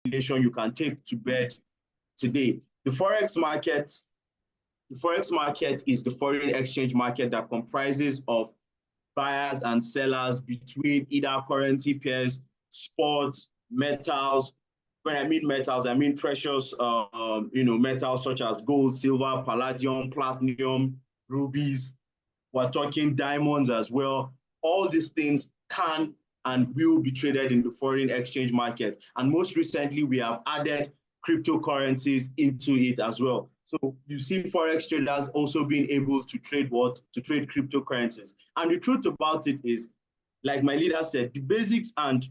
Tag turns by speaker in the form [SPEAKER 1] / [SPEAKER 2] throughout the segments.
[SPEAKER 1] speculation you can take to bed today. The Forex market is the foreign exchange market that comprises of buyers and sellers between either currency pairs, sports, metals. When I mean metals, I mean precious, metals such as gold, silver, palladium, platinum, rubies. We're talking diamonds as well. All these things can and will be traded in the foreign exchange market. And most recently, we have added cryptocurrencies into it as well. So you see Forex traders also being able to trade what? To trade cryptocurrencies. And the truth about it is, like my leader said, the basics and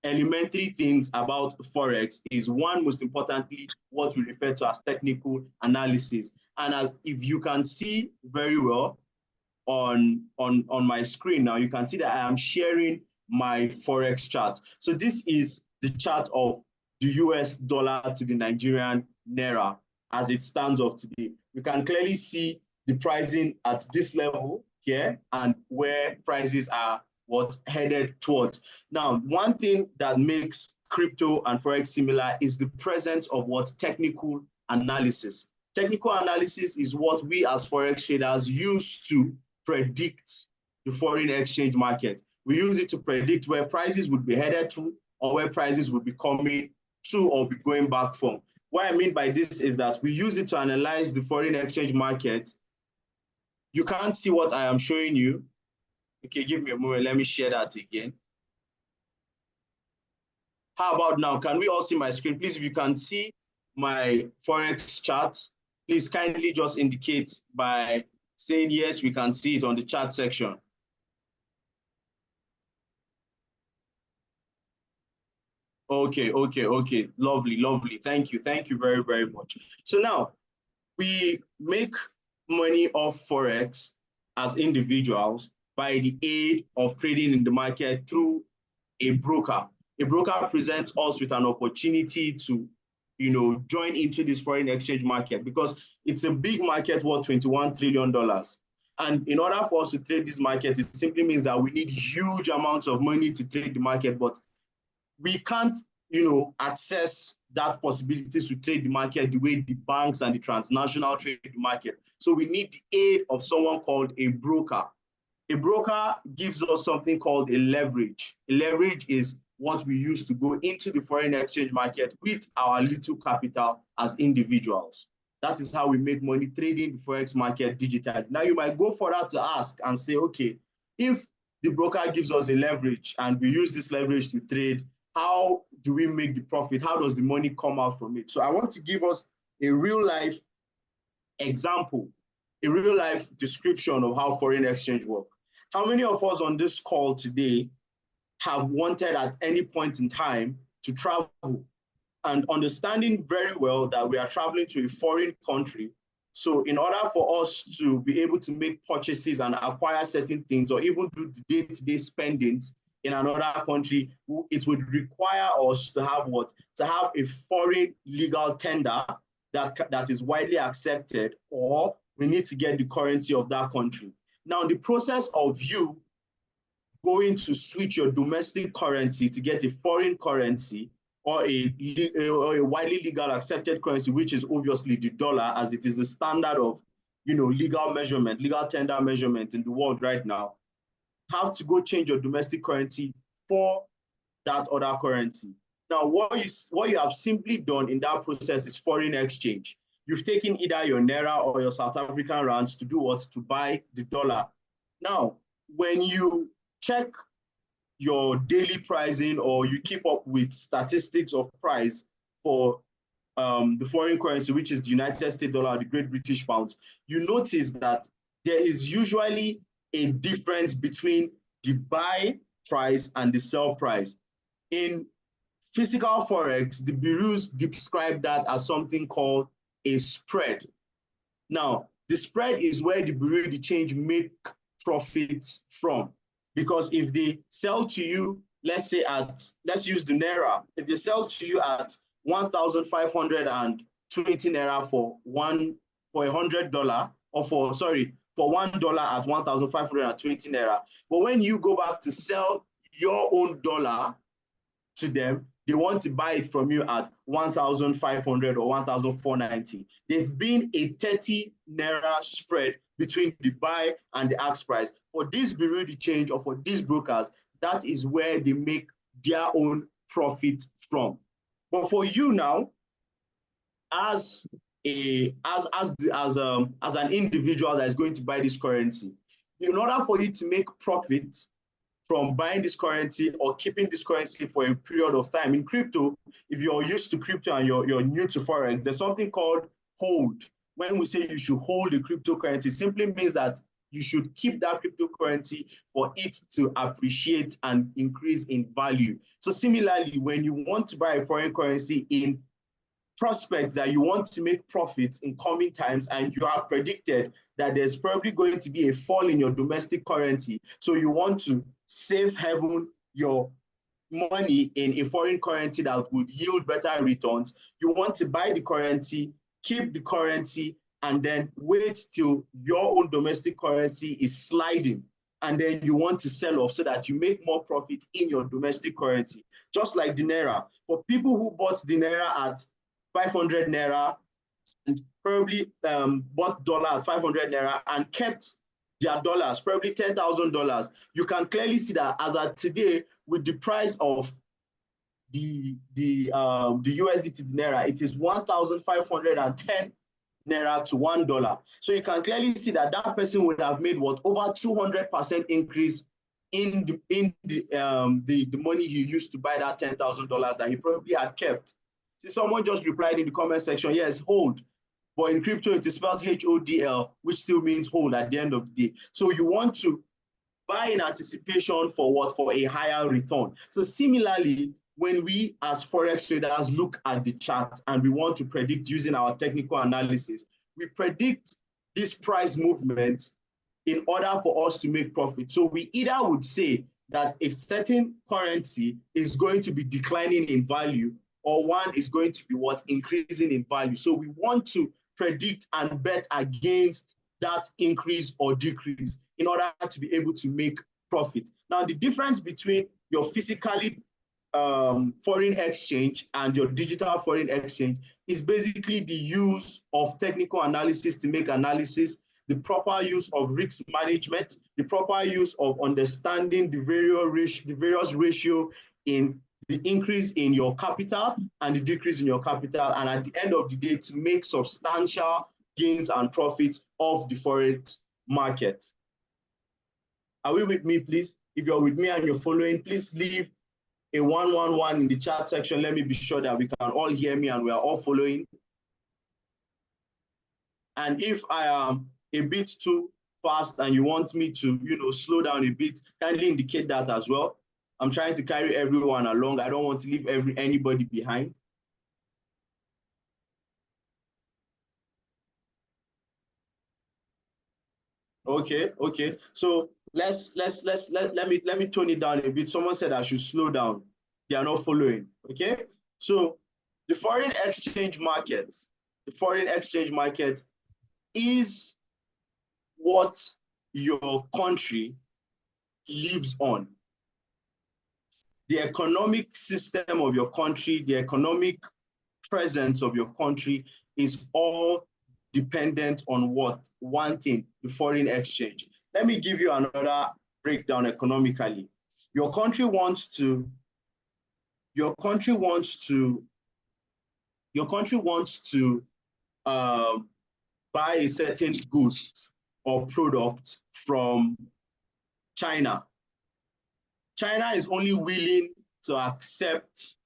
[SPEAKER 1] elementary things about Forex is, one, most importantly, what we refer to as technical analysis. And if you can see very well on my screen now, you can see that I am sharing my Forex chart. So this is the chart of the US dollar to the Nigerian naira as it stands up today. We can clearly see the pricing at this level here and where prices are headed towards. Now, one thing that makes crypto and Forex similar is the presence of technical analysis. Technical analysis is what we as Forex traders use to predict the foreign exchange market. We use it to predict where prices would be headed to or where prices would be coming to or be going back from. What I mean by this is that we use it to analyze the foreign exchange market. You can't see what I am showing you. Okay, give me a moment. Let me share that again. How about now? Can we all see my screen? Please, if you can see my Forex chart, please kindly just indicate by saying yes, we can see it on the chat section. Okay. Lovely. Thank you very, very much. So now we make money off Forex as individuals by the aid of trading in the market through a broker. A broker presents us with an opportunity to, join into this foreign exchange market because it's a big market worth $21 trillion. And in order for us to trade this market, it simply means that we need huge amounts of money to trade the market, but we can't, access that possibility to trade the market the way the banks and the transnational trade the market. So we need the aid of someone called a broker. A broker gives us something called a leverage. A leverage is what we use to go into the foreign exchange market with our little capital as individuals. That is how we make money trading the Forex market digitally. Now, you might go further to ask and say, okay, if the broker gives us a leverage and we use this leverage to trade, how do we make the profit? How does the money come out from it? So I want to give us a real-life example, a real-life description of how foreign exchange works. How many of us on this call today have wanted at any point in time to travel and understanding very well that we are traveling to a foreign country? So in order for us to be able to make purchases and acquire certain things or even do the day-to-day spendings in another country, it would require us to have what? To have a foreign legal tender that is widely accepted, or we need to get the currency of that country. Now, the process of you going to switch your domestic currency to get a foreign currency or a widely legal accepted currency, which is obviously the dollar, as it is the standard of legal measurement, legal tender measurement in the world right now, have to go change your domestic currency for that other currency. Now, what you have simply done in that process is foreign exchange. You've taken either your Naira or your South African rands to do what? To buy the dollar. Now, when you check your daily pricing or you keep up with statistics of price for the foreign currency, which is the United States dollar, the Great British pound, you notice that there is usually a difference between the buy price and the sell price. In physical Forex, the bureaus describe that as something called a spread. Now, the spread is where the bureau de change make profits from. Because if they sell to you, let's say let's use the Naira, if they sell to you at 1,520 Naira for $100, or for $1 at 1,520 Naira. But when you go back to sell your own dollar to them, they want to buy it from you at 1,500 or 1,490. There's been a 30 naira spread between the buy and the ask price. For this bureau de change or for these brokers, that is where they make their own profit from. But for you now, as an individual that is going to buy this currency, in order for you to make profit from buying this currency or keeping this currency for a period of time in crypto, if you're used to crypto and you're new to Forex, there's something called hold. When we say you should hold the cryptocurrency, simply means that you should keep that cryptocurrency for it to appreciate and increase in value. So similarly, when you want to buy a foreign currency in prospects that you want to make profits in coming times, and you have predicted that there's probably going to be a fall in your domestic currency, so you want to save haven your money in a foreign currency that would yield better returns, you want to buy the currency, keep the currency, and then wait till your own domestic currency is sliding, and then you want to sell off so that you make more profit in your domestic currency. Just like the naira. For people who bought the naira at 500 naira and probably bought dollar at 500 naira and kept their dollars, probably $10,000, you can clearly see that as of today, with the price of the USD to the naira, it is 1,510 naira to $1. So you can clearly see that that person would have made what, over 200% increase in the money he used to buy that $10,000 that he probably had kept. See, someone just replied in the comment section, yes, hold. But in crypto, it is spelled HODL, which still means hold at the end of the day. So you want to buy in anticipation for what? For a higher return. So similarly, when we as Forex traders look at the chart and we want to predict using our technical analysis, we predict this price movement in order for us to make profit. So we either would say that a certain currency is going to be declining in value, or one is going to be what? Increasing in value. So we want to predict and bet against that increase or decrease in order to be able to make profit. Now, the difference between your physically foreign exchange and your digital foreign exchange is basically the use of technical analysis to make analysis, the proper use of risk management, the proper use of understanding the various ratio in the increase in your capital and the decrease in your capital, and at the end of the day, to make substantial gains and profits of the forex market. Are we with me, please? If you're with me and you're following, please leave a 111 in the chat section. Let me be sure that we can all hear me and we are all following. And if I am a bit too fast and you want me to, slow down a bit, kindly indicate that as well. I'm trying to carry everyone along. I don't want to leave anybody behind. Okay. So let me tone it down a bit. Someone said I should slow down. They are not following. Okay. So the foreign exchange market is what your country lives on. The economic system of your country, the economic presence of your country is all dependent on what? One thing, the foreign exchange. Let me give you another breakdown economically. Your country wants to buy a certain good or product from China. China is only willing to accept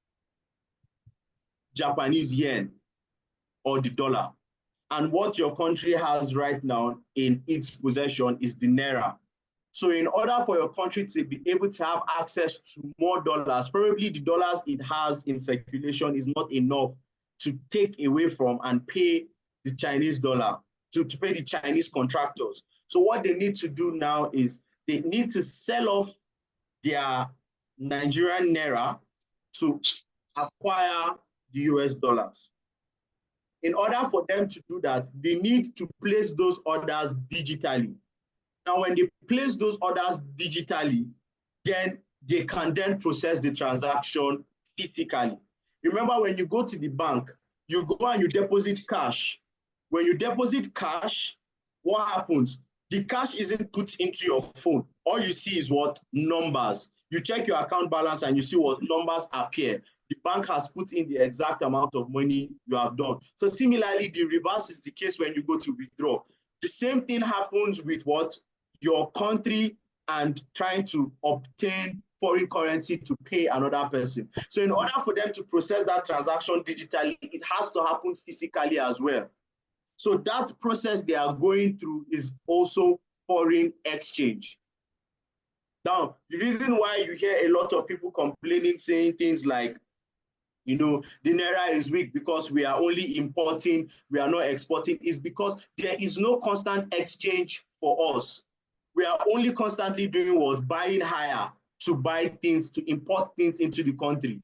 [SPEAKER 1] Japanese yen or the dollar. And what your country has right now in its possession is the naira. So in order for your country to be able to have access to more dollars, probably the dollars it has in circulation is not enough to take away from and pay the Chinese dollar, to pay the Chinese contractors. So what they need to do now is they need to sell off their Nigerian naira to acquire the US dollars. In order for them to do that, they need to place those orders digitally. Now, when they place those orders digitally, then they can then process the transaction physically. Remember, when you go to the bank, you go and you deposit cash. When you deposit cash, what happens? The cash isn't put into your phone. All you see is what? Numbers. You check your account balance and you see what numbers appear. The bank has put in the exact amount of money you have done. So similarly, the reverse is the case when you go to withdraw. The same thing happens with what? Your country and trying to obtain foreign currency to pay another person. So in order for them to process that transaction digitally, it has to happen physically as well. So that process they are going through is also foreign exchange. Now, the reason why you hear a lot of people complaining, saying things like, the naira is weak because we are only importing, we are not exporting, is because there is no constant exchange for us. We are only constantly doing what? Buying higher to buy things, to import things into the country.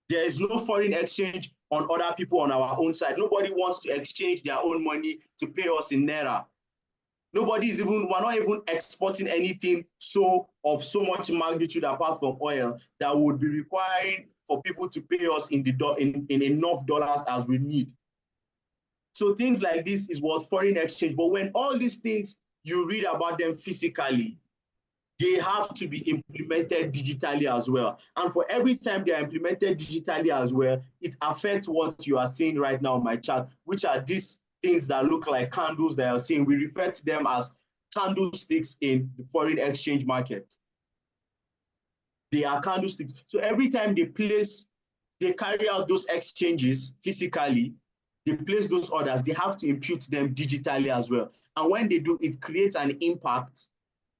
[SPEAKER 1] There is no foreign exchange on other people on our own side. Nobody wants to exchange their own money to pay us in naira. We're not even exporting anything of so much magnitude apart from oil that would be requiring for people to pay us in enough dollars as we need. So things like this is what foreign exchange. But when all these things, you read about them physically, they have to be implemented digitally as well. And for every time they are implemented digitally as well, it affects what you are seeing right now on my chart, which are these things that look like candles that you're seeing. We refer to them as candlesticks in the foreign exchange market. They are candlesticks. So every time they carry out those exchanges physically, they place those orders, they have to impute them digitally as well. And when they do, it creates an impact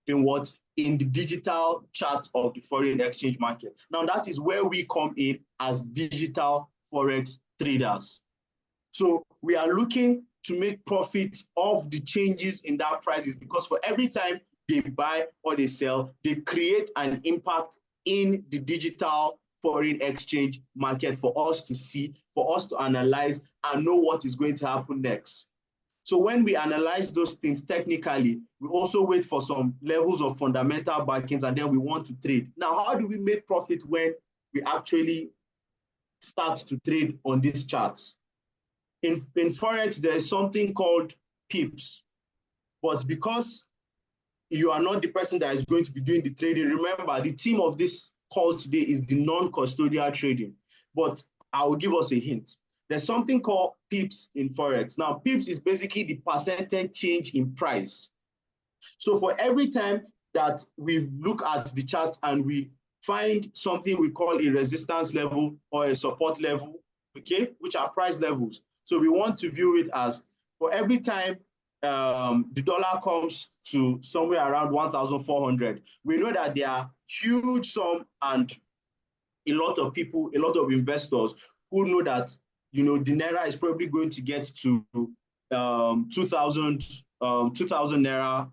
[SPEAKER 1] in what? In the digital charts of the foreign exchange market. Now, that is where we come in as digital forex traders. So we are looking to make profit of the changes in that prices, because for every time they buy or they sell, they create an impact in the digital foreign exchange market for us to see, for us to analyze and know what is going to happen next. So when we analyze those things technically, we also wait for some levels of fundamental backings, and then we want to trade. Now, how do we make profit when we actually start to trade on these charts? In Forex, there is something called pips. But because you are not the person that is going to be doing the trading, remember, the theme of this call today is the non-custodial trading. But I will give us a hint. There's something called pips in Forex. Now, pips is basically the percentage change in price. So for every time that we look at the charts and we find something we call a resistance level or a support level, okay, which are price levels. So we want to view it as, for every time the dollar comes to somewhere around 1,400, we know that there are huge sum and a lot of people, a lot of investors who know that the naira is probably going to get to 2,000 naira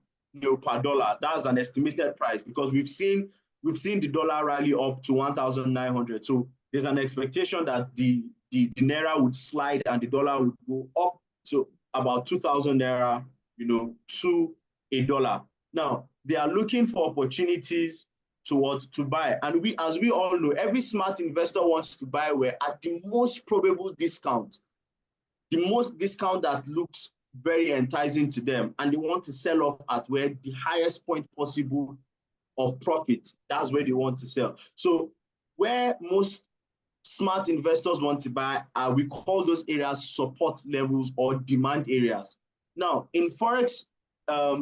[SPEAKER 1] per dollar. That's an estimated price, because we've seen the dollar rally up to 1,900. So there's an expectation that the naira would slide and the dollar would go up to about 2,000 naira, to a dollar. Now, they are looking for opportunities to buy. And as we all know, every smart investor wants to buy where at the most probable discount, the most discount that looks very enticing to them, and they want to sell off at where the highest point possible of profit. That's where they want to sell. So where most smart investors want to buy, we call those areas support levels or demand areas. Now, in Forex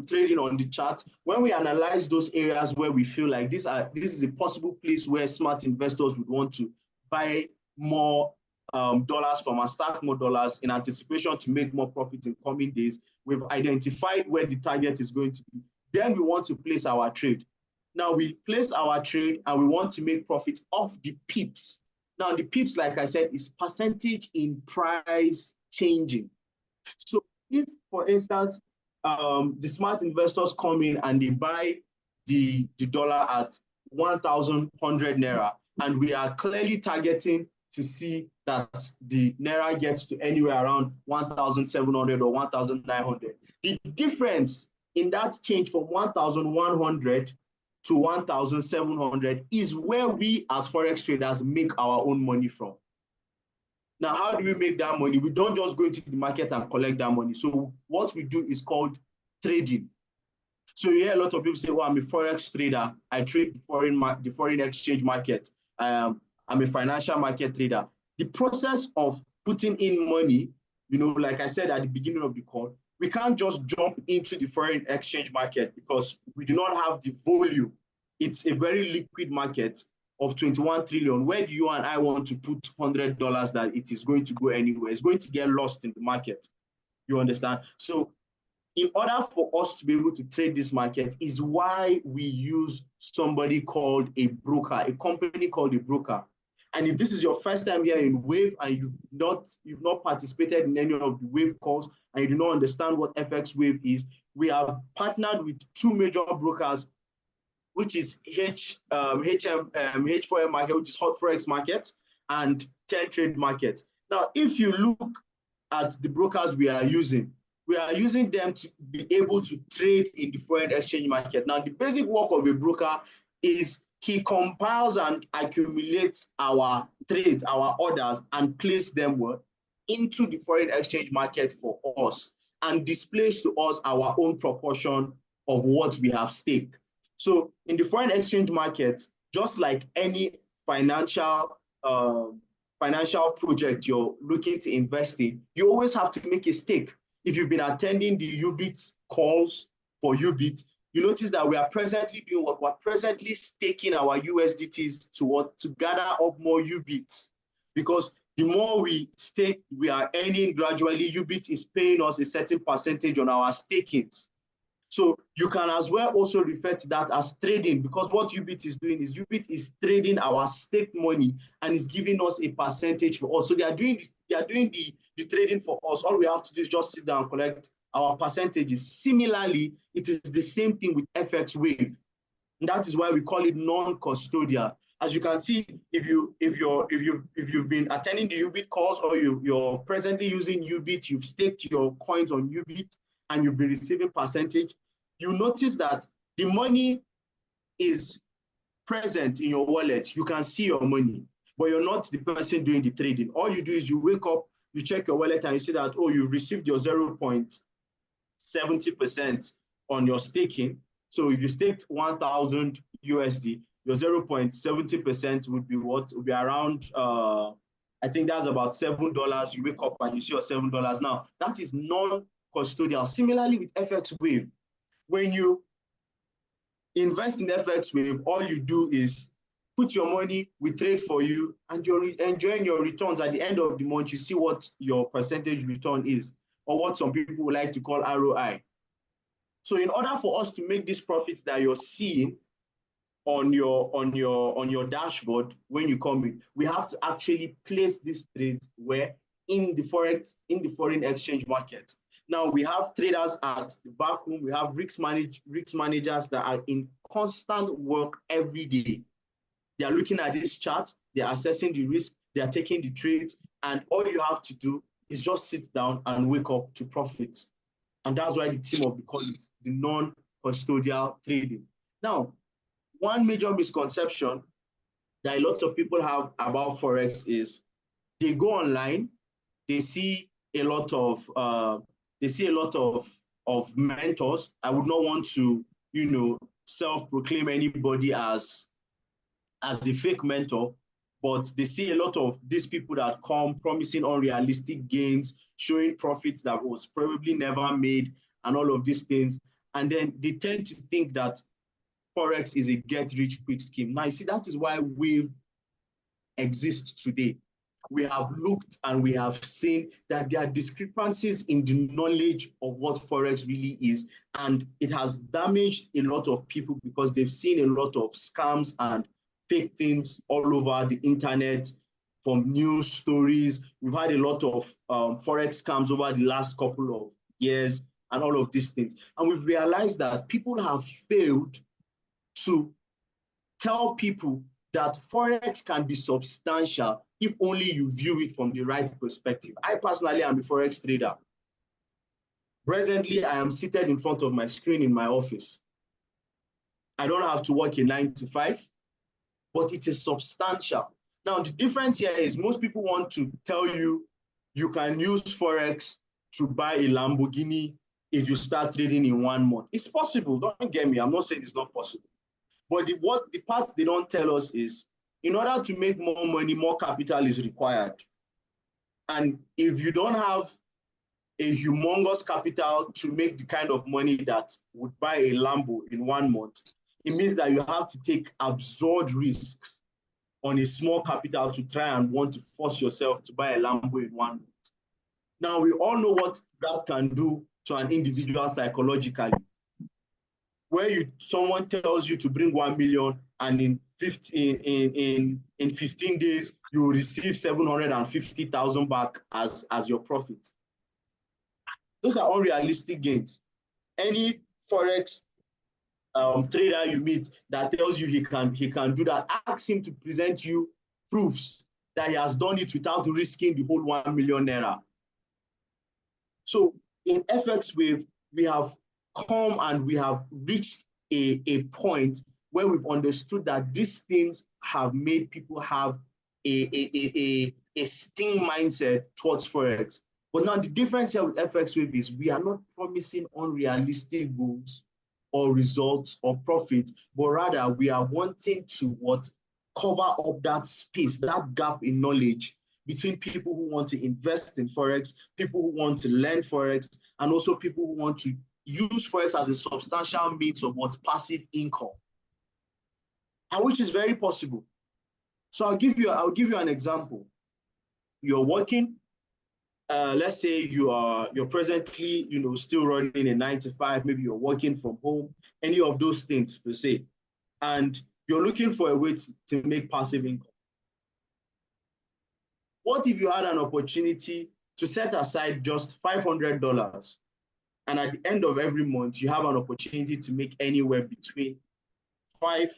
[SPEAKER 1] trading on the chart, when we analyze those areas where we feel like this is a possible place where smart investors would want to buy more dollars from and stack more dollars in anticipation to make more profit in coming days, we've identified where the target is going to be. Then we want to place our trade. Now we place our trade and we want to make profit off the pips. Now the pips, like I said, is percentage in price changing. So if, for instance, the smart investors come in and they buy the dollar at 1,100 naira, and we are clearly targeting to see that the naira gets to anywhere around 1,700 or 1,900. The difference in that change from 1,100 to 1,700 is where we as Forex traders make our own money from. Now, how do we make that money? We don't just go into the market and collect that money. So what we do is called trading. So you hear a lot of people say, well, I'm a Forex trader. I trade the foreign exchange market. I'm a financial market trader. The process of putting in money, like I said at the beginning of the call, we can't just jump into the foreign exchange market because we do not have the volume. It's a very liquid market of 21 trillion. Where do you and I want to put $100 that it is going to go anywhere? It's going to get lost in the market. You understand? So in order for us to be able to trade this market is why we use somebody called a broker, a company called a broker. And if this is your first time here in Wave and you've not participated in any of the Wave calls and you do not understand what Fxwave is, we have partnered with two major brokers, which is H4M market, which is Hot Forex market, and 10 Trade market. Now, if you look at the brokers we are using them to be able to trade in the foreign exchange market. Now, the basic work of a broker is he compiles and accumulates our trades, our orders, and place them into the foreign exchange market for us and displays to us our own proportion of what we have staked. So in the foreign exchange market, just like any financial project you're looking to invest in, you always have to make a stake. If you've been attending the UBIT calls for UBIT, you notice that we are presently doing what? We're presently staking our USDTs to gather up more UBITs. Because the more we stake, we are earning gradually. UBIT is paying us a certain percentage on our stakings. So you can as well also refer to that as trading, because what UBIT is doing is UBIT is trading our stake money and is giving us a percentage for us. So they are doing the trading for us. All we have to do is just sit down and collect our percentages. Similarly, it is the same thing with Fxwave. And that is why we call it non-custodial. As you can see, if you've been attending the UBIT calls or you're presently using UBIT, you've staked your coins on UBIT, and you'll be receiving percentage, you notice that the money is present in your wallet. You can see your money, but you're not the person doing the trading. All you do is you wake up, you check your wallet, and you see that, oh, you've received your 0.70% on your staking. So if you staked 1,000 USD, your 0.70% would be what? Would be around, I think that's about $7. You wake up and you see your $7. Now, that is non-custodial. Similarly with Fxwave, when you invest in Fxwave, all you do is put your money, we trade for you, and you're enjoying your returns. At the end of the month, you see what your percentage return is, or what some people would like to call ROI. So in order for us to make these profits that you're seeing on your dashboard when you come in, we have to actually place these trades where in the foreign exchange market. Now we have traders at the back room, we have risk managers that are in constant work every day. They are looking at this chart, they're assessing the risk, they are taking the trades, and all you have to do is just sit down and wake up to profit. And that's why the team of the call is the non-custodial trading. Now, one major misconception that a lot of people have about Forex is they go online, they see a lot of mentors. I would not want to, self-proclaim anybody as a fake mentor, but they see a lot of these people that come promising unrealistic gains, showing profits that was probably never made, and all of these things. And then they tend to think that Forex is a get-rich-quick scheme. Now, you see, that is why Wave exists today. We have looked and we have seen that there are discrepancies in the knowledge of what Forex really is, and it has damaged a lot of people because they've seen a lot of scams and fake things all over the internet, from news stories. We've had a lot of Forex scams over the last couple of years and all of these things. And we've realized that people have failed to tell people that Forex can be substantial if only you view it from the right perspective. I personally am a Forex trader. Presently, I am seated in front of my screen in my office. I don't have to work a 9 to 5, but it is substantial. Now, the difference here is most people want to tell you you can use Forex to buy a Lamborghini if you start trading in 1 month. It's possible, don't get me. I'm not saying it's not possible. But the part they don't tell us is, in order to make more money, more capital is required. And if you don't have a humongous capital to make the kind of money that would buy a Lambo in 1 month, it means that you have to take absurd risks on a small capital to try and want to force yourself to buy a Lambo in 1 month. Now, we all know what that can do to an individual psychologically, where someone tells you to bring 1 million and in 15 days, you will receive 750,000 back as your profit. Those are unrealistic gains. Any Forex trader you meet that tells you he can do that, ask him to present you proofs that he has done it without risking the whole 1 million naira. So in Fxwave, we have come and we have reached a point where we've understood that these things have made people have a sting mindset towards Forex. But now the difference here with Fxwave is we are not promising unrealistic goals or results or profit, but rather we are wanting to cover up that space, that gap in knowledge between people who want to invest in Forex, people who want to learn Forex, and also people who want to use Forex as a substantial means of passive income, and which is very possible. So I'll give you an example. You're working. Let's say you're presently, still running a 9 to 5. Maybe you're working from home. Any of those things per se, and you're looking for a way to make passive income. What if you had an opportunity to set aside just $500, and at the end of every month, you have an opportunity to make anywhere between 5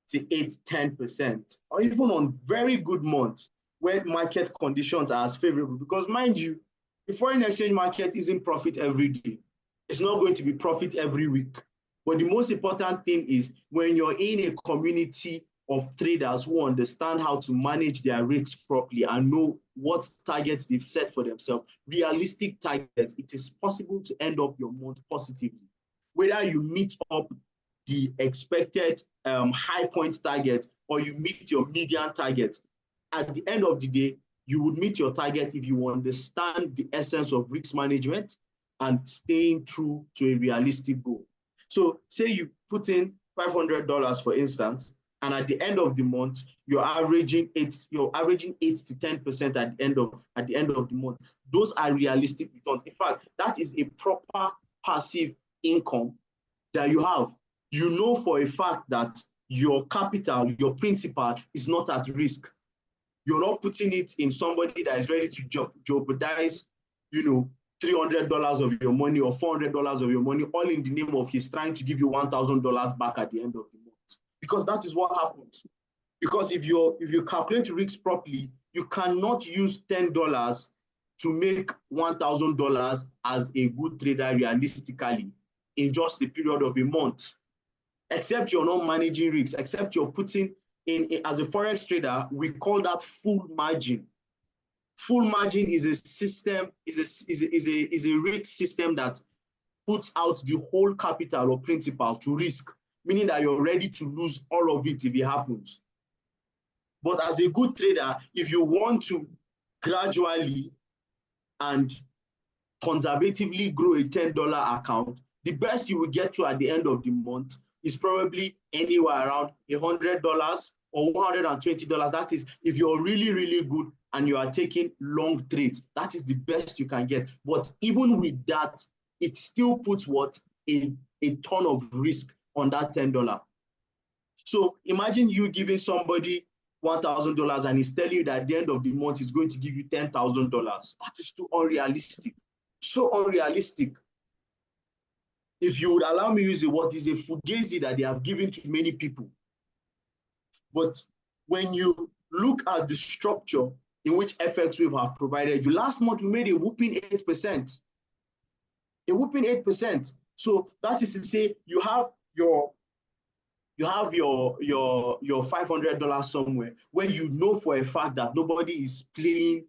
[SPEAKER 1] to 8, 10%, or even on very good months where market conditions are as favorable? Because mind you, the foreign exchange market isn't profit every day. It's not going to be profit every week. But the most important thing is when you're in a community of traders who understand how to manage their risks properly and know what targets they've set for themselves, realistic targets, it is possible to end up your month positively. Whether you meet up the expected high point target or you meet your median target, at the end of the day, you would meet your target if you understand the essence of risk management and staying true to a realistic goal. So say you put in $500, for instance, and at the end of the month, you're averaging 8 to 10% at the end of the month. Those are realistic returns. In fact, that is a proper passive income that you have. You know for a fact that your capital, your principal, is not at risk. You're not putting it in somebody that is ready to jeopardize, $300 of your money or $400 of your money, all in the name of he's trying to give you $1,000 back at the end of the month. Because that is what happens. Because if you calculate risk properly, you cannot use $10 to make $1,000 as a good trader realistically in just the period of a month. Except you're not managing risks, except you're putting in, as a Forex trader, we call that full margin. Full margin is a system, is a risk system that puts out the whole capital or principal to risk, meaning that you're ready to lose all of it if it happens. But as a good trader, if you want to gradually and conservatively grow a $10 account, the best you will get to at the end of the month is probably anywhere around $100 or $120. That is, if you're really, really good and you are taking long trades, that is the best you can get. But even with that, it still puts a ton of risk on that $10. So imagine you giving somebody $1,000 and he's telling you that at the end of the month he's going to give you $10,000. That is too unrealistic. So unrealistic. If you would allow me to use what is a fugazi that they have given to many people. But when you look at the structure in which Fxwave have provided you, last month we made a whooping 8%. A whooping 8%. So that is to say you have your you have your $500 somewhere where you know for a fact that nobody is playing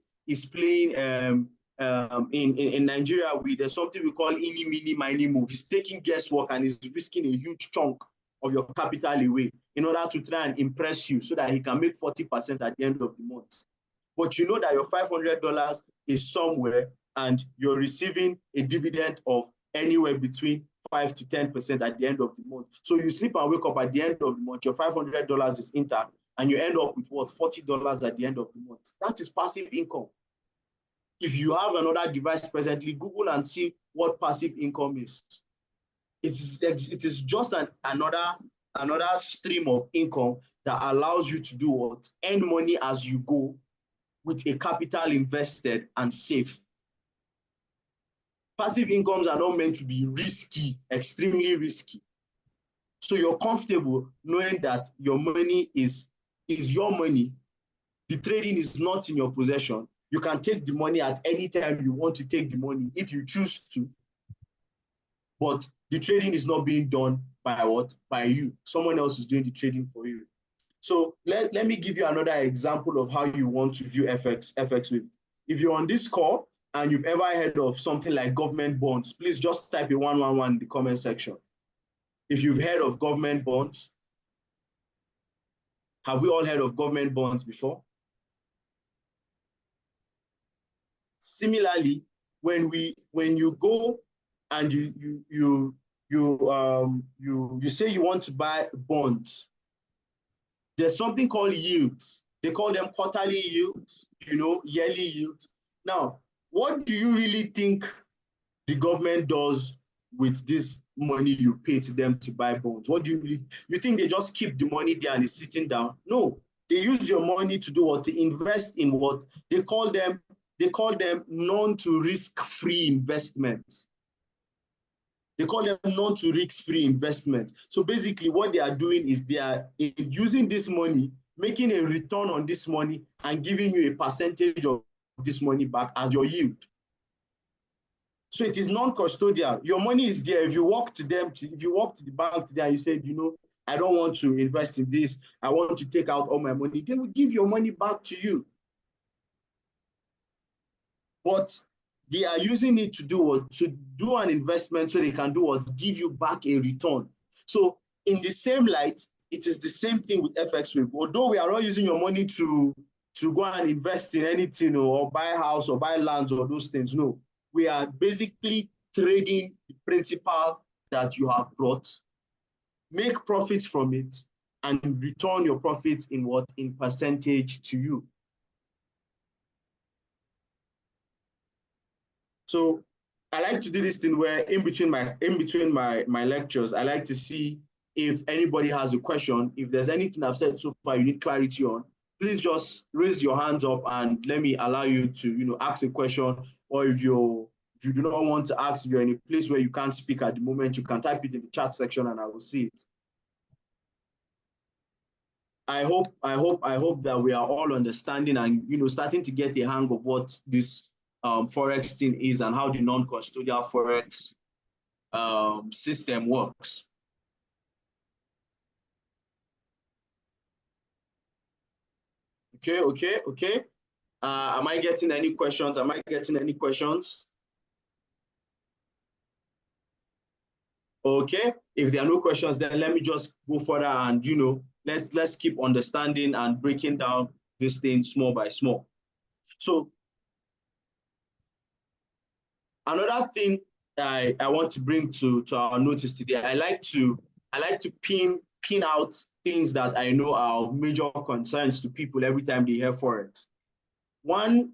[SPEAKER 1] in Nigeria. There's something we call any mini miny move. He's taking guesswork and is risking a huge chunk of your capital away in order to try and impress you so that he can make 40% at the end of the month. But you know that your $500 is somewhere and you're receiving a dividend of anywhere between 5 to 10% at the end of the month. So you sleep and wake up at the end of the month, your $500 is intact, and you end up with what, $40 at the end of the month. That is passive income. If you have another device presently, Google and see what passive income is. It is just another stream of income that allows you to do what? Earn money as you go with a capital invested and safe. Passive incomes are not meant to be risky, extremely risky. So you're comfortable knowing that your money is your money. The trading is not in your possession. You can take the money at any time you want to take the money if you choose to. But the trading is not being done by what? By you. Someone else is doing the trading for you. So let me give you another example of how you want to view Fxwave. If you're on this call and you've ever heard of something like government bonds, please just type a 111 in the comment section. If you've heard of government bonds, have we all heard of government bonds before? Similarly, when you go and you say you want to buy bonds, there's something called yields. They call them quarterly yields, yearly yields. Now, what do you really think the government does with this money you pay to them to buy bonds? What do you think they just keep the money there and it's sitting down? No, they use your money to do what? To invest in what? They call them non-to-risk-free investments. They call them non-to-risk-free investments. So basically what they are doing is they are using this money, making a return on this money and giving you a percentage of this money back as your yield. So it is non-custodial. Your money is there. If you walk to the bank today and you said, I don't want to invest in this, I want to take out all my money, they will give your money back to you. But they are using it to do what? To do an investment so they can do what? Give you back a return. So in the same light, it is the same thing with Fxwave. Although we are not using your money to go and invest in anything or buy a house or buy lands or those things. No, we are basically trading the principal that you have brought, make profits from it, and return your profits in what? In percentage to you. So I like to do this thing where in between my lectures, I like to see if anybody has a question. If there's anything I've said so far you need clarity on, please just raise your hands up and let me allow you to ask a question. Or if you do not want to ask, if you're in a place where you can't speak at the moment, you can type it in the chat section and I will see it. I hope that we are all understanding and starting to get a hang of what this Forex thing is and how the non-custodial Forex system works. Okay. Am I getting any questions? Okay, if there are no questions, then let me just go further and let's keep understanding and breaking down this thing small by small. So another thing I want to bring to our notice today, I like to pin out things that I know are of major concerns to people every time they hear Forex. One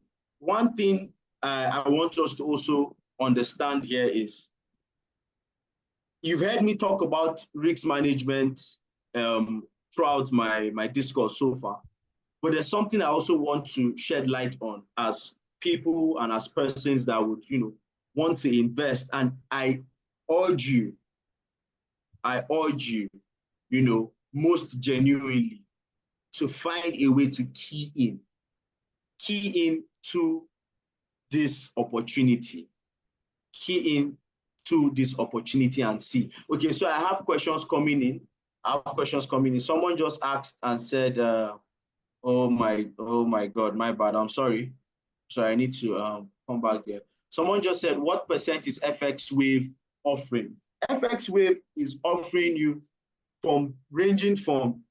[SPEAKER 1] thing I want us to also understand here is, you've heard me talk about risk management throughout my discourse so far, but there's something I also want to shed light on as people and as persons that would want to invest. And I urge you, most genuinely, to find a way to key in to this opportunity. Key in to this opportunity and see. Okay, so I have questions coming in I have questions coming in. Someone just asked and said, oh my God, my bad. I'm sorry. Sorry, I need to come back there. Someone just said, what percent is Fxwave offering? Fxwave is offering you ranging from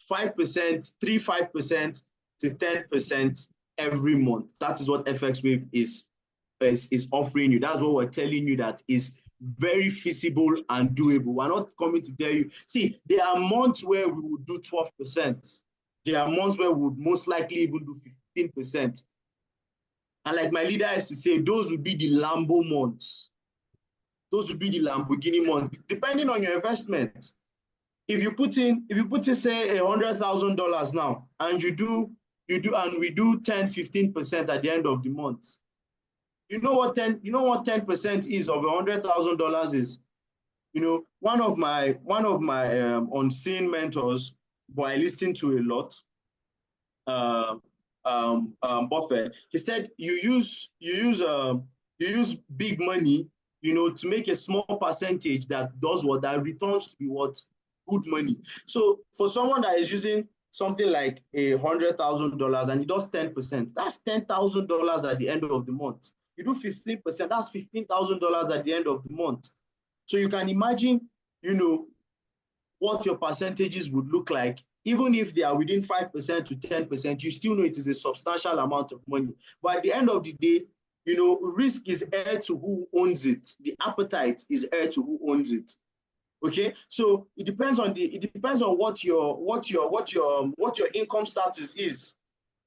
[SPEAKER 1] 5%, 5% to 10% every month. That is what Fxwave is offering you. That's what we're telling you, that is very feasible and doable. We're not coming to tell you. See, there are months where we would do 12%. There are months where we would most likely even do 15%. And like my leader used to say, those would be the Lambo months. Those would be the Lamborghini months, depending on your investment. If you put in, say $100,000 now, and we do 10-15% at the end of the month. You know what 10% is of $100,000 is? You know, one of my unseen mentors, who I listen to a lot, Buffett, he said you use big money, you know, to make a small percentage that does what, that returns to be what, good money. So for someone that is using something like $100,000 and he does 10%, that's $10,000 at the end of the month. You do 15%, that's $15,000 at the end of the month. So you can imagine, you know, what your percentages would look like. Even if they are within 5% to 10%, you still know it is a substantial amount of money. But at the end of the day, you know, risk is heir to who owns it. The appetite is heir to who owns it. Okay, so it depends on what your income status is.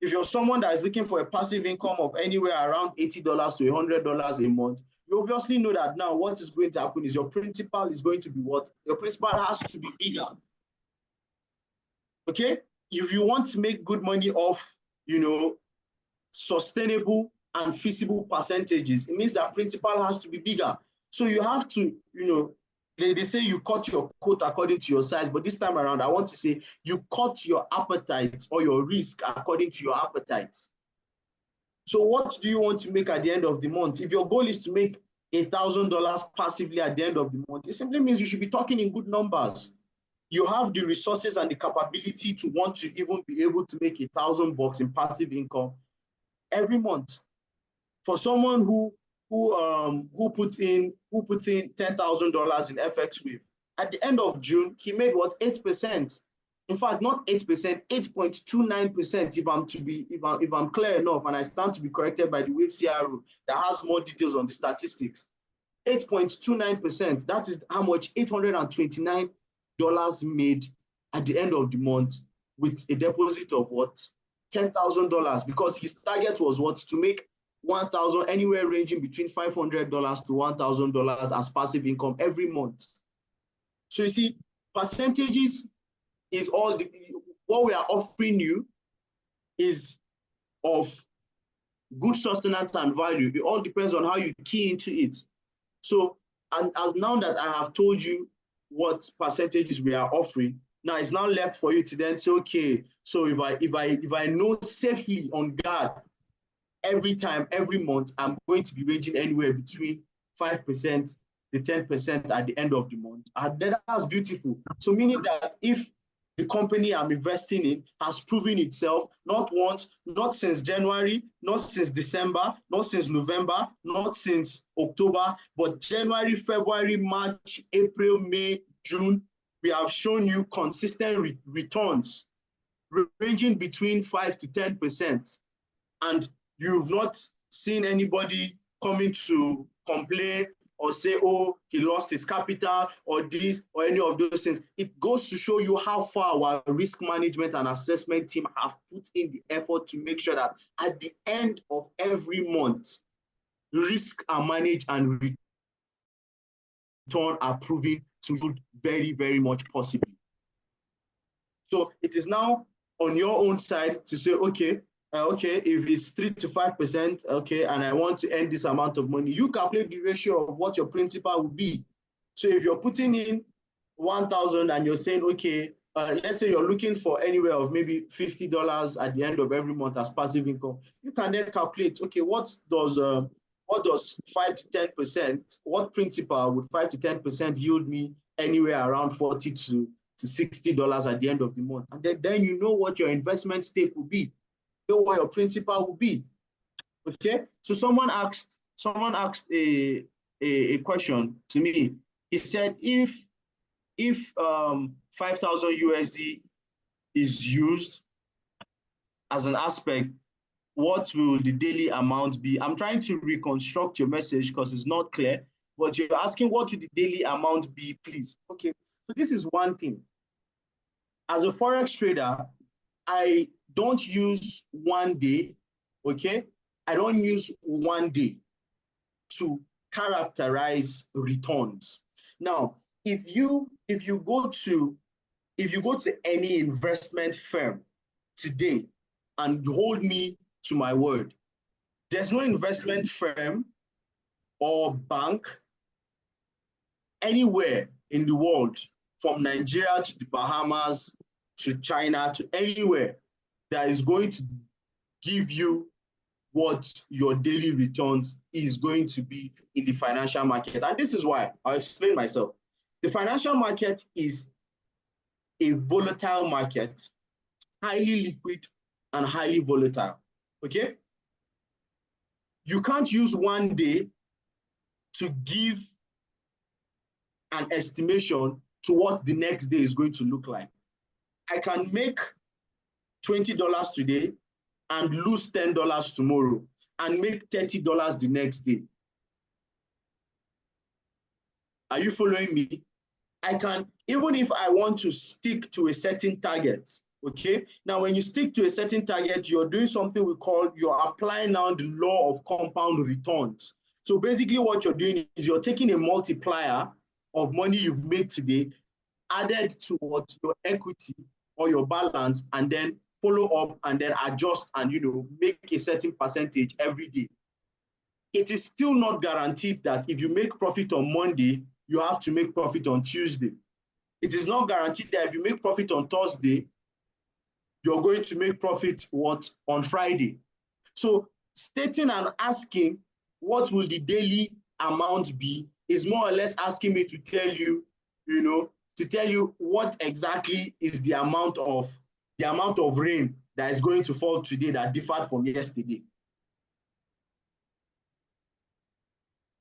[SPEAKER 1] If you're someone that is looking for a passive income of anywhere around $80 to $100 a month, you obviously know that now what is going to happen is your principal is going to be what? Your principal has to be bigger. Okay, if you want to make good money off, you know, sustainable and feasible percentages, it means that principal has to be bigger. So you have to, you know, they say you cut your coat according to your size, but this time around, I want to say you cut your appetite or your risk according to your appetite. So what do you want to make at the end of the month? If your goal is to make $1,000 passively at the end of the month, it simply means you should be talking in good numbers. You have the resources and the capability to want to even be able to make $1,000 in passive income every month. For someone who puts in $10,000 in Fxwave, at the end of June, he made what, 8%. In fact, not 8%, 8.29%. If I'm clear enough, and I stand to be corrected by the Wave CRO that has more details on the statistics. 8.29%. That is how much $829 made at the end of the month with a deposit of what, $10,000, because his target was what, to make 1,000, anywhere ranging between $500 to $1,000 as passive income every month. So you see, percentages is all what we are offering you is of good sustenance and value. It all depends on how you key into it. So, and as now that I have told you what percentages we are offering, now it's now left for you to then say, okay, so if I know safely on guard every time, every month, I'm going to be ranging anywhere between 5% to 10% at the end of the month. And that's beautiful. So meaning that if the company I'm investing in has proven itself not once, not since January, not since December, not since November, not since October, but January, February, March, April, May, June, we have shown you consistent returns ranging between 5 to 10%. And you've not seen anybody coming to complain or say, oh, he lost his capital or this or any of those things. It goes to show you how far our risk management and assessment team have put in the effort to make sure that at the end of every month, risks are managed and return are proven to be very, very much possible. So it is now on your own side to say, okay, if it's 3 to 5%, okay, and I want to earn this amount of money, you calculate the ratio of what your principal would be. So if you're putting in 1,000 and you're saying, okay, let's say you're looking for anywhere of maybe $50 at the end of every month as passive income, you can then calculate, okay, what does what does 5 to 10%, what principal would 5 to 10% yield me anywhere around $40 to $60 at the end of the month? And then you know what your investment stake will be, you know what your principal will be. Okay, so someone asked a question to me. He said, if 5,000 USD is used as an aspect, what will the daily amount be? I'm trying to reconstruct your message because it's not clear, but you're asking what will the daily amount be, please. Okay, so this is one thing. As a Forex trader, I don't use one day, okay? I don't use one day to characterize returns. Now, if you go to any investment firm today and hold me to my word, there's no investment firm or bank anywhere in the world, from Nigeria to the Bahamas to China to anywhere, that is going to give you what your daily returns is going to be in the financial market. And this is why. I'll explain myself. The financial market is a volatile market, highly liquid and highly volatile. Okay? You can't use one day to give an estimation to what the next day is going to look like. I can make $20 today and lose $10 tomorrow and make $30 the next day. Are you following me? I can, even if I want to stick to a certain target, okay? Now, when you stick to a certain target, you're doing something we call, you're applying now the law of compound returns. So basically what you're doing is you're taking a multiplier of money you've made today, added to what your equity or your balance, and then follow up and then adjust and, you know, make a certain percentage every day. It is still not guaranteed that if you make profit on Monday, you have to make profit on Tuesday. It is not guaranteed that if you make profit on Thursday, you're going to make profit what on Friday. So stating and asking what will the daily amount be is more or less asking me to tell you, you know, to tell you what exactly is the amount of rain that is going to fall today that differed from yesterday.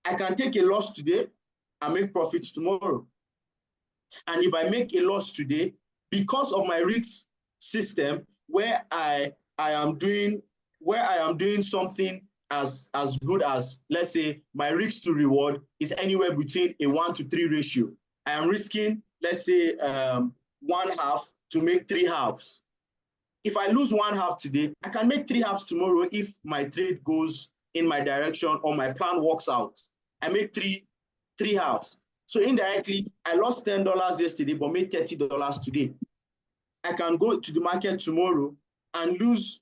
[SPEAKER 1] I can take a loss today and make profits tomorrow. And if I make a loss today, because of my risk system, where I am doing something as good as, let's say, my risk to reward is anywhere between a 1 to 3 ratio. I am risking, let's say, 1/2 to make 3 halves. If I lose 1/2 today, I can make 3 halves tomorrow if my trade goes in my direction or my plan works out. I make three halves. So indirectly, I lost $10 yesterday, but made $30 today. I can go to the market tomorrow and lose,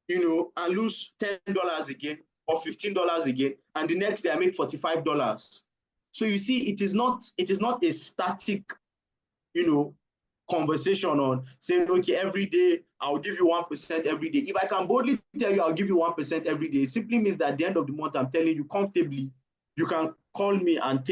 [SPEAKER 1] you know, and lose $10 again or $15 again, and the next day I make $45. So you see, it is not a static, you know, conversation on saying, okay, every day I'll give you 1% every day. If I can boldly tell you I'll give you 1% every day, it simply means that at the end of the month, I'm telling you comfortably, you can call me and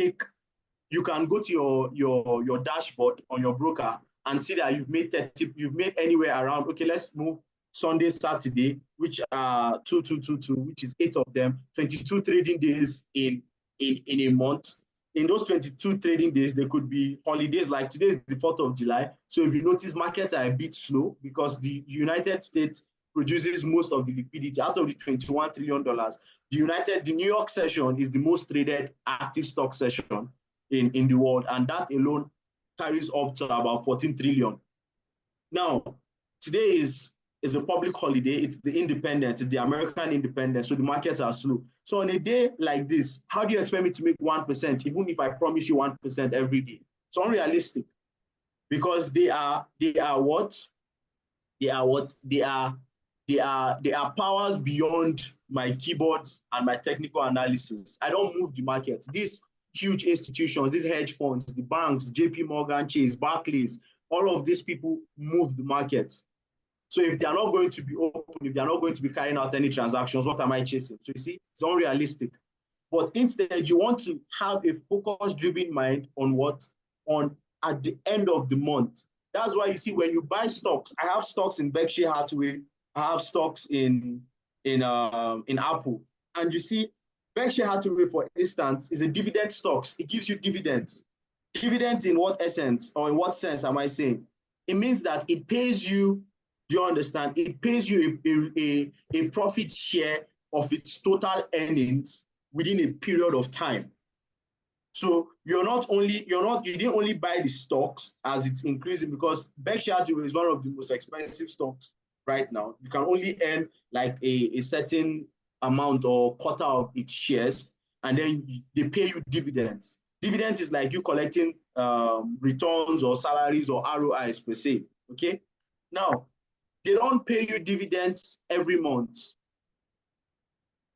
[SPEAKER 1] you can go to your dashboard on your broker and see that you've made anywhere around, okay, let's move Sunday, Saturday, which are 2, 2, 2, 2, which is 8 of them, 22 trading days in a month. In those 22 trading days, there could be holidays, like today is the 4th of July. So if you notice, markets are a bit slow because the United States produces most of the liquidity out of the $21 trillion. The New York session is the most traded active stock session in the world, and that alone carries up to about 14 trillion. Now, today is a public holiday. It's the independence, it's the American independence, so the markets are slow. So on a day like this, how do you expect me to make 1%, even if I promise you 1% every day? It's unrealistic, because they are powers beyond my keyboards and my technical analysis. I don't move the market. These huge institutions, these hedge funds, the banks, JP Morgan, Chase, Barclays, all of these people move the market. So if they are not going to be open, if they are not going to be carrying out any transactions, what am I chasing? So you see, it's unrealistic. But instead, you want to have a focus-driven mind on what? On at the end of the month. That's why you see when you buy stocks, I have stocks in Berkshire Hathaway, I have stocks in Apple, and you see Berkshire Hathaway, for instance, is a dividend stocks. It gives you dividends. Dividends in what essence or in what sense am I saying? It means that it pays you. Do you understand? It pays you a profit share of its total earnings within a period of time. So you didn't only buy the stocks as it's increasing, because Berkshire Hathaway is one of the most expensive stocks right now. You can only earn like a certain amount or quarter of its shares, and then they pay you dividends. Dividends is like you collecting returns or salaries or ROIs per se. Okay. Now, they don't pay you dividends every month.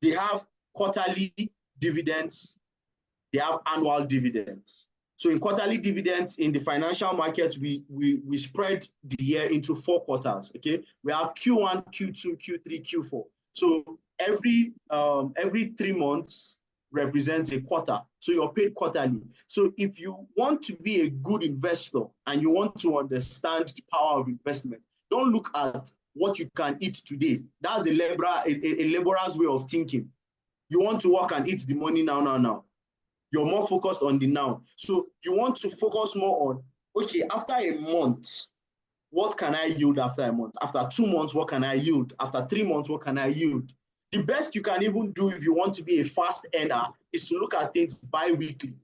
[SPEAKER 1] They have quarterly dividends, they have annual dividends. So in quarterly dividends in the financial markets, we spread the year into 4 quarters. Okay, we have Q1, Q2, Q3, Q4. So every 3 months represents a quarter. So you're paid quarterly. So if you want to be a good investor and you want to understand the power of investment, don't look at what you can eat today. That's a laborer's way of thinking. You want to work and eat the money now. You're more focused on the now. So you want to focus more on, okay, after a month, what can I yield after a month? After 2 months, what can I yield? After 3 months, what can I yield? The best you can even do if you want to be a fast earner is to look at things bi-weekly.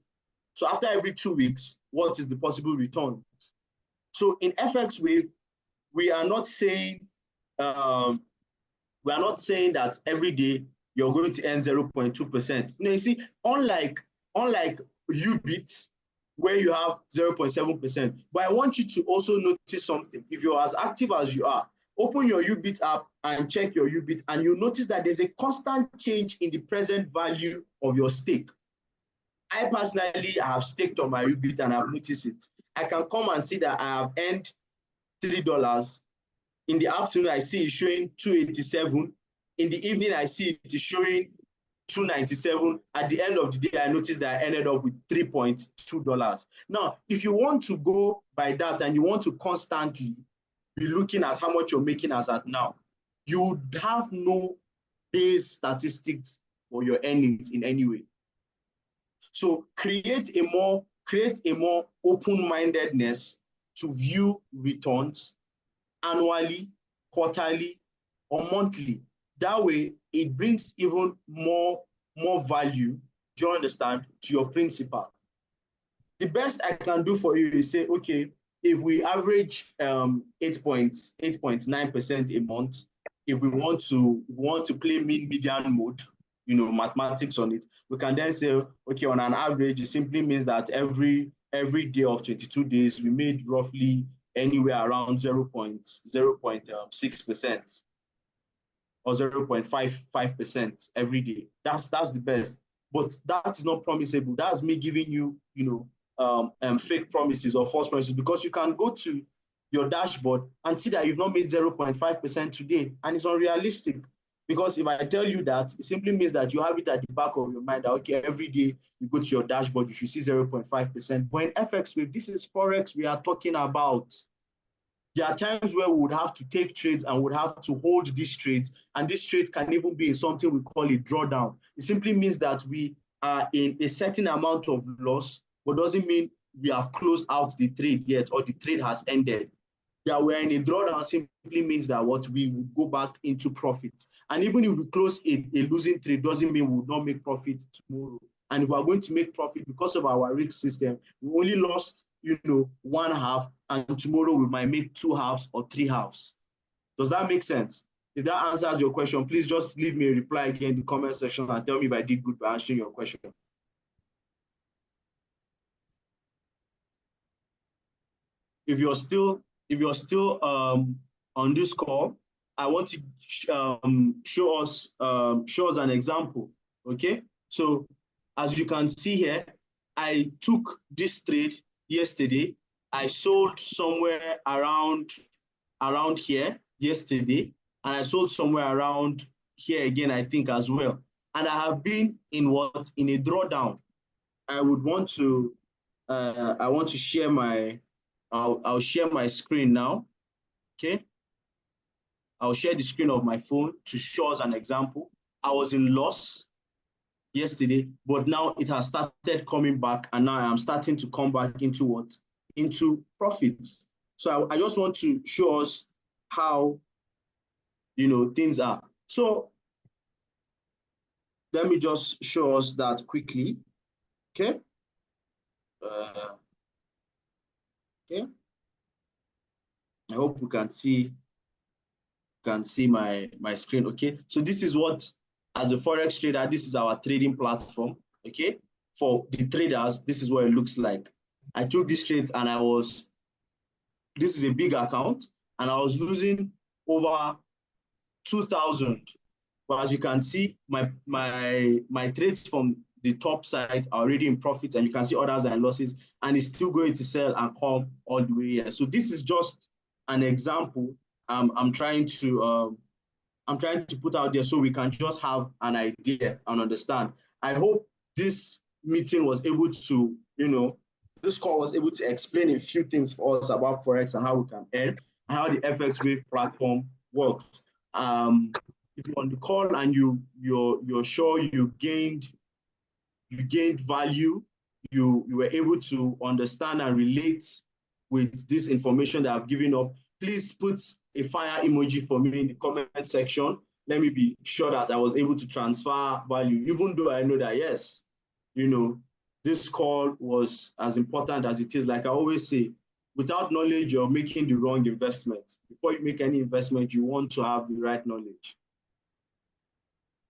[SPEAKER 1] So after every 2 weeks, what is the possible return? So in Fxwave, we are not saying that every day you're going to earn 0.2%. You see, unlike UBIT, where you have 0.7%. But I want you to also notice something. If you're as active as you are, open your UBIT app and check your UBIT, and you'll notice that there's a constant change in the present value of your stake. I personally have staked on my UBIT and I've noticed it. I can come and see that I have earned $3. In the afternoon, I see it showing 287. In the evening, I see it is showing 297. At the end of the day, I noticed that I ended up with $3.2. Now, if you want to go by that and you want to constantly be looking at how much you're making as at now, you would have no base statistics for your earnings in any way. So create a more open-mindedness to view returns annually, quarterly, or monthly. That way, it brings even more value, do you understand, to your principal. The best I can do for you is say, okay, if we average 8.9% a month, if we want to play mean-median mode, mathematics on it, we can then say, okay, on an average, it simply means that every day of 22 days, we made roughly anywhere around 0.6%. or 0.55% every day. That's the best. But that is not promisable. That's me giving you, fake promises or false promises, because you can go to your dashboard and see that you've not made 0.5% today, and it's unrealistic. Because if I tell you that, it simply means that you have it at the back of your mind that, okay, every day you go to your dashboard, you should see 0.5%. But in Fxwave, this is Forex we are talking about. There are times where we would have to take trades and would have to hold these trades, and this trade can even be in something we call a drawdown. It simply means that we are in a certain amount of loss, but doesn't mean we have closed out the trade yet or the trade has ended. That we're in a drawdown simply means that what we will go back into profit. And even if we close a losing trade, doesn't mean we will not make profit tomorrow. And if we're going to make profit because of our risk system, we only lost one half, and tomorrow we might make 2 halves or 3 halves. Does that make sense? If that answers your question, please just leave me a reply again in the comment section and tell me if I did good by answering your question. If you're still on this call, I want to show us an example. Okay, so as you can see here, I took this trade yesterday. I sold somewhere around here yesterday, and I sold somewhere around here again, I think, as well. and I have been in what? In a drawdown. I would want to, I want to share my, I'll share my screen now, okay? I'll share the screen of my phone to show us an example. I was in loss yesterday, but now it has started coming back, and now I am starting to come back into what? Into profits. So I just want to show us how, things are. So let me just show us that quickly, okay? Okay. I hope we can see my screen. Okay, so this is what, as a forex trader, this is our trading platform. Okay, for the traders, this is what it looks like. I took this trade and this is a big account, and I was losing over 2,000. But as you can see, my trades from the top side are already in profit, and you can see others are in losses, and it's still going to sell and come all the way here. So this is just an example. I'm trying to put out there so we can just have an idea and understand. I hope this meeting was able to, this call was able to explain a few things for us about Forex and how we can earn and how the Fxwave platform works. If you're on the call and you're sure you gained value, you were able to understand and relate with this information that I've given up, please put a fire emoji for me in the comment section. Let me be sure that I was able to transfer value, even though I know that, yes, this call was as important as it is. Like I always say, without knowledge, you're making the wrong investment. Before you make any investment, you want to have the right knowledge.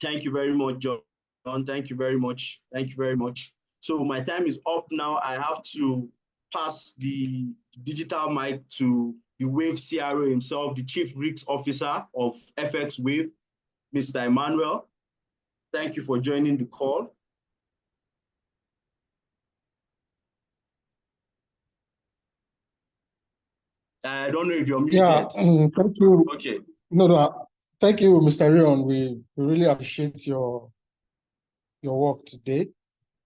[SPEAKER 1] Thank you very much, John. Thank you very much. Thank you very much. So my time is up now. I have to pass the digital mic to the Wave CRO himself, the Chief Risk Officer of Fxwave, Mr. Emmanuel. Thank you for joining the call. I don't know if you're muted.
[SPEAKER 2] Yeah, thank you.
[SPEAKER 1] Okay.
[SPEAKER 2] No, thank you, Mr. Rion. We really appreciate your work today.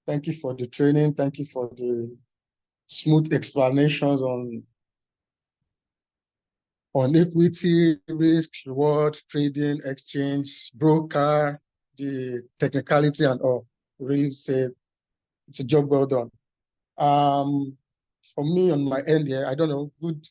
[SPEAKER 2] Thank you for the training. Thank you for the smooth explanations on equity, risk, reward, trading, exchange, broker, the technicality and all. Really say it's a job well done. For me on my end here, I don't know, good